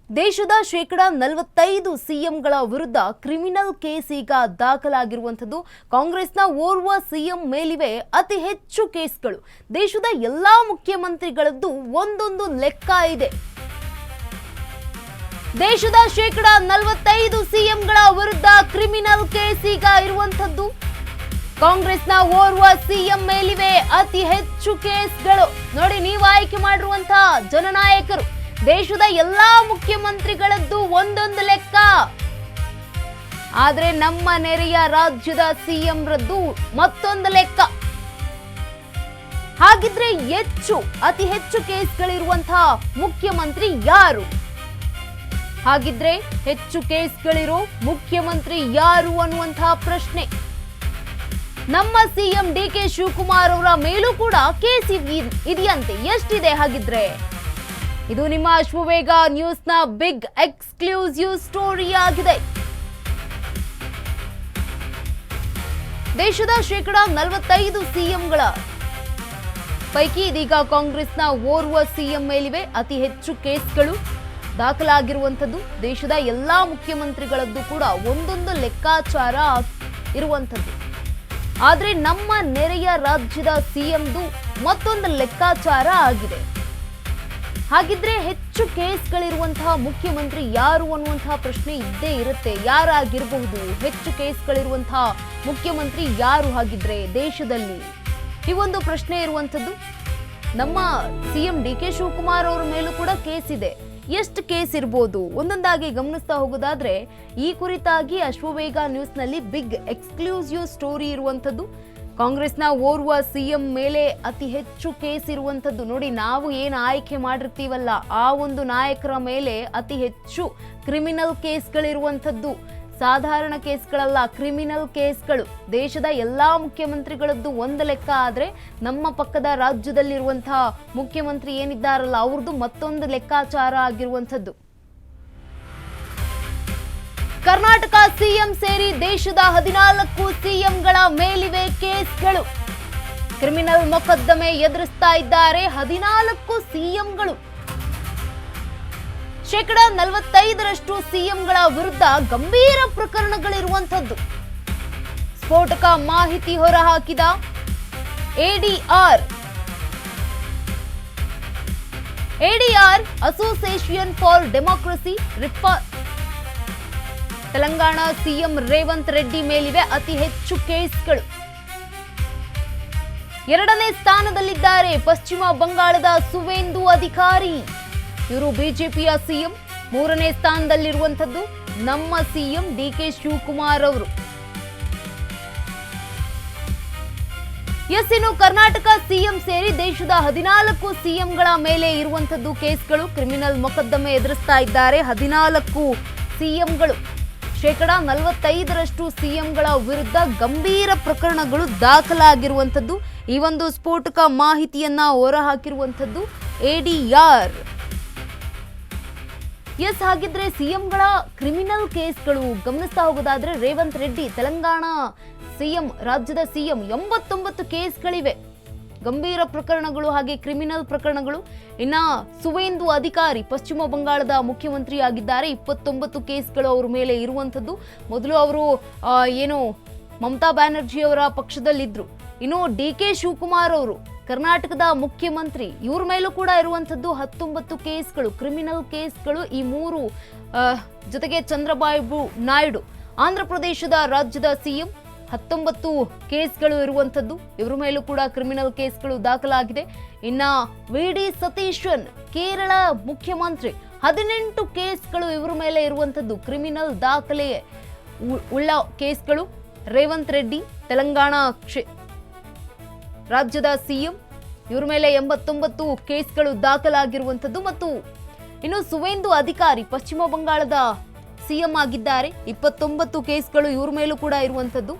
ದೇಶದ ಶೇಕಡ 45 ಸಿಎಂಗಳ ವಿರುದ್ಧ ಕ್ರಿಮಿನಲ್ ಕೇಸ್ ಈಗ ದಾಖಲಾಗಿರುವಂತದ್ದು. ಕಾಂಗ್ರೆಸ್ನ ಓರ್ವ ಸಿಎಂ ಮೇಲಿವೆ ಅತಿ ಹೆಚ್ಚು ಕೇಸ್ಗಳು. ದೇಶದ ಎಲ್ಲಾ ಮುಖ್ಯಮಂತ್ರಿಗಳದ್ದು ಒಂದೊಂದು ಲೆಕ್ಕ ಇದೆ. ದೇಶದ ಶೇಕಡ 45 ಸಿಎಂಗಳ ವಿರುದ್ಧ ಕ್ರಿಮಿನಲ್ ಕೇಸ್ ಈಗ ಇರುವಂತದ್ದು. ಕಾಂಗ್ರೆಸ್ನ ಓರ್ವ ಸಿಎಂ ಮೇಲಿವೆ ಅತಿ ಹೆಚ್ಚು ಕೇಸ್ಗಳು. ನೋಡಿ, ನೀವು ಆಯ್ಕೆ ಮಾಡಿರುವಂತಹ ಜನನಾಯಕರು ದೇಶದ ಎಲ್ಲಾ ಮುಖ್ಯಮಂತ್ರಿಗಳದ್ದು ಒಂದೊಂದು ಲೆಕ್ಕ. ಆದ್ರೆ ನಮ್ಮ ನೆರೆಯ ರಾಜ್ಯದ ಸಿಎಂ ರದ್ದು ಮತ್ತೊಂದು ಲೆಕ್ಕ. ಹಾಗಿದ್ರೆ ಅತಿ ಹೆಚ್ಚು ಕೇಸ್ಗಳಿರುವಂತಹ ಮುಖ್ಯಮಂತ್ರಿ ಯಾರು? ಹಾಗಿದ್ರೆ ಹೆಚ್ಚು ಕೇಸ್ಗಳಿರೋ ಮುಖ್ಯಮಂತ್ರಿ ಯಾರು ಅನ್ನುವಂತಹ ಪ್ರಶ್ನೆ. ನಮ್ಮ ಸಿಎಂ ಡಿಕೆ ಶಿವಕುಮಾರ್ ಅವರ ಮೇಲೂ ಕೂಡ ಕೇಸ್ ಇದೆಯಂತೆ. ಎಷ್ಟಿದೆ ಹಾಗಿದ್ರೆ? ಇದು ನಿಮ್ಮ ಅಶ್ವವೇಗ ನ್ಯೂಸ್ನ ಬಿಗ್ ಎಕ್ಸ್ಕ್ಲೂಸಿವ್ ಸ್ಟೋರಿ ಆಗಿದೆ. ದೇಶದ ಶೇಕಡ 45 ಸಿಎಂಗಳ ಪೈಕಿ ಇದೀಗ ಕಾಂಗ್ರೆಸ್ನ ಓರ್ವ ಸಿಎಂ ಮೇಲಿವೆ ಅತಿ ಹೆಚ್ಚು ಕೇಸ್ಗಳು ದಾಖಲಾಗಿರುವಂಥದ್ದು. ದೇಶದ ಎಲ್ಲಾ ಮುಖ್ಯಮಂತ್ರಿಗಳದ್ದು ಕೂಡ ಒಂದೊಂದು ಲೆಕ್ಕಾಚಾರ ಇರುವಂಥದ್ದು. ಆದ್ರೆ ನಮ್ಮ ನೆರೆಯ ರಾಜ್ಯದ ಸಿಎಂದು ಮತ್ತೊಂದು ಲೆಕ್ಕಾಚಾರ ಆಗಿದೆ. ಹಾಗಿದ್ರೆ ಹೆಚ್ಚು ಕೇಸ್ಗಳಿರುವಂತಹ ಮುಖ್ಯಮಂತ್ರಿ ಯಾರು ಅನ್ನುವಂತಹ ಪ್ರಶ್ನೆ ಇದ್ದೇ ಇರುತ್ತೆ. ಯಾರಾಗಿರಬಹುದು ಹೆಚ್ಚು ಕೇಸ್ಗಳಿರುವಂತಹ ಮುಖ್ಯಮಂತ್ರಿ ಯಾರು ಹಾಗಿದ್ರೆ ದೇಶದಲ್ಲಿ? ಈ ಒಂದು ಪ್ರಶ್ನೆ ಇರುವಂತದ್ದು. ನಮ್ಮ ಸಿಎಂ ಡಿಕೆ ಶಿವಕುಮಾರ್ ಅವರ ಮೇಲೂ ಕೂಡ ಕೇಸ್ ಇದೆ. ಎಷ್ಟು ಕೇಸ್ ಇರಬಹುದು ಒಂದೊಂದಾಗಿ ಗಮನಿಸ್ತಾ ಹೋಗೋದಾದ್ರೆ, ಈ ಕುರಿತಾಗಿ ಅಶ್ವವೇಗ ನ್ಯೂಸ್ನಲ್ಲಿ ಬಿಗ್ ಎಕ್ಸ್ಕ್ಲೂಸಿವ್ ಸ್ಟೋರಿ ಇರುವಂತದ್ದು. ಕಾಂಗ್ರೆಸ್ನ ಓರ್ವ ಸಿಎಂ ಮೇಲೆ ಅತಿ ಹೆಚ್ಚು ಕೇಸ್ ಇರುವಂತದ್ದು. ನೋಡಿ, ನಾವು ಏನು ಆಯ್ಕೆ ಮಾಡಿರ್ತೀವಲ್ಲ ಆ ಒಂದು ನಾಯಕರ ಮೇಲೆ ಅತಿ ಹೆಚ್ಚು ಕ್ರಿಮಿನಲ್ ಕೇಸ್ಗಳಿರುವಂತದ್ದು. ಸಾಧಾರಣ ಕೇಸ್ಗಳಲ್ಲ, ಕ್ರಿಮಿನಲ್ ಕೇಸ್ಗಳು. ದೇಶದ ಎಲ್ಲಾ ಮುಖ್ಯಮಂತ್ರಿಗಳದ್ದು ಒಂದು ಲೆಕ್ಕ ಆದ್ರೆ ನಮ್ಮ ಪಕ್ಕದ ರಾಜ್ಯದಲ್ಲಿರುವಂತಹ ಮುಖ್ಯಮಂತ್ರಿ ಏನಿದ್ದಾರಲ್ಲ ಅವ್ರದ್ದು ಮತ್ತೊಂದು ಲೆಕ್ಕಾಚಾರ ಆಗಿರುವಂತದ್ದು. ಕರ್ನಾಟಕ ಸಿಎಂ ಸೇರಿ ದೇಶದ 14 ಸಿಎಂಗಳ ಮೇಲಿವೆ ಕೇಸ್ಗಳು. ಕ್ರಿಮಿನಲ್ ಮೊಕದ್ದಮೆ ಎದುರಿಸ್ತಾ ಇದ್ದಾರೆ 14 ಸಿಎಂಗಳು. ಶೇಕಡ 45ರಷ್ಟು ಸಿಎಂಗಳ ವಿರುದ್ಧ ಗಂಭೀರ ಪ್ರಕರಣಗಳಿರುವಂತದ್ದು. ಸ್ಫೋಟಕ ಮಾಹಿತಿ ಹೊರಹಾಕಿದ ADR association for democracy Telangana CM Revanth Reddy ಮೇಲಿವೆ ಅತಿ ಹೆಚ್ಚು ಕೇಸ್ಗಳು. 2ನೇ ಸ್ಥಾನದಲ್ಲಿದ್ದಾರೆ ಪಶ್ಚಿಮ ಬಂಗಾಳದ ಸುವೇಂದು ಅಧಿಕಾರಿ. ಇವರು ಬಿಜೆಪಿಯ ಸಿಎಂ. 3ನೇ ಸ್ಥಾನದಲ್ಲಿರುವಂತದ್ದು ನಮ್ಮ ಸಿಎಂ ಡಿಕೆ ಶಿವಕುಮಾರ್ ಅವರು. ಇನ್ನು ಕರ್ನಾಟಕ ಸಿಎಂ ಸೇರಿ ದೇಶದ 14 ಸಿಎಂಗಳ ಮೇಲೆ ಇರುವಂತದ್ದು ಕೇಸ್ಗಳು. ಕ್ರಿಮಿನಲ್ ಮೊಕದ್ದಮೆ ಎದುರಿಸ್ತಾ ಇದ್ದಾರೆ 14 ಸಿಎಂಗಳು. ಶೇಕಡ 45ರಷ್ಟು ಸಿಎಂಗಳ ವಿರುದ್ಧ ಗಂಭೀರ ಪ್ರಕರಣಗಳು ದಾಖಲಾಗಿರುವಂತದ್ದು. ಈ ಒಂದು ಸ್ಫೋಟಕ ಮಾಹಿತಿಯನ್ನ ಹೊರಹಾಕಿರುವಂತದ್ದು ಎಡಿಆರ್. ಹಾಗಿದ್ರೆ ಸಿಎಂಗಳ ಕ್ರಿಮಿನಲ್ ಕೇಸ್ಗಳು ಗಮನಿಸ್ತಾ ಹೋಗೋದಾದ್ರೆ, ರೇವಂತ್ ರೆಡ್ಡಿ ತೆಲಂಗಾಣ ಸಿಎಂ, ರಾಜ್ಯದ ಸಿಎಂ 89 ಕೇಸ್ಗಳಿವೆ, ಗಂಭೀರ ಪ್ರಕರಣಗಳು ಹಾಗೆ ಕ್ರಿಮಿನಲ್ ಪ್ರಕರಣಗಳು. ಇನ್ನ ಸುವೇಂದು ಅಧಿಕಾರಿ ಪಶ್ಚಿಮ ಬಂಗಾಳದ ಮುಖ್ಯಮಂತ್ರಿ ಆಗಿದ್ದಾರೆ. 29 ಕೇಸ್ಗಳು ಅವ್ರ ಮೇಲೆ ಇರುವಂತದ್ದು. ಮೊದಲು ಅವರು ಮಮತಾ ಬ್ಯಾನರ್ಜಿ ಅವರ ಪಕ್ಷದಲ್ಲಿದ್ರು. ಇನ್ನು ಡಿಕೆ ಶಿವಕುಮಾರ್ ಅವರು ಕರ್ನಾಟಕದ ಮುಖ್ಯಮಂತ್ರಿ, ಇವ್ರ ಮೇಲೂ ಕೂಡ ಇರುವಂತದ್ದು 19 ಕೇಸ್ಗಳು, ಕ್ರಿಮಿನಲ್ ಕೇಸ್ಗಳು. ಈ 3 ಜೊತೆಗೆ ಚಂದ್ರಬಾಬು ನಾಯ್ಡು ಆಂಧ್ರ ಪ್ರದೇಶದ ರಾಜ್ಯದ ಸಿಎಂ, 19 ಕೇಸ್ಗಳು ಇರುವಂತದ್ದು. ಇವರ ಮೇಲೂ ಕೂಡ ಕ್ರಿಮಿನಲ್ ಕೇಸ್ಗಳು ದಾಖಲಾಗಿದೆ. ಇನ್ನ ವಿ.ಡಿ. ಸತೀಶನ್ ಕೇರಳ ಮುಖ್ಯಮಂತ್ರಿ, 18 ಕೇಸ್ಗಳು ಇವರ ಮೇಲೆ ಇರುವಂತದ್ದು, ಕ್ರಿಮಿನಲ್ ದಾಖಲೆ ಉಳ್ಳ ಕೇಸ್ಗಳು. ರೇವಂತ್ ರೆಡ್ಡಿ ತೆಲಂಗಾಣ ರಾಜ್ಯದ ಸಿಎಂ, ಇವರ ಮೇಲೆ 89 ಕೇಸ್ಗಳು ದಾಖಲಾಗಿರುವಂತದ್ದು. ಮತ್ತು ಇನ್ನು ಸುವೇಂದು ಅಧಿಕಾರಿ ಪಶ್ಚಿಮ ಬಂಗಾಳದ ಸಿಎಂ ಆಗಿದ್ದಾರೆ. 29 ಕೇಸ್ಗಳು ಇವ್ರ ಮೇಲೂ ಕೂಡ ಇರುವಂತದ್ದು.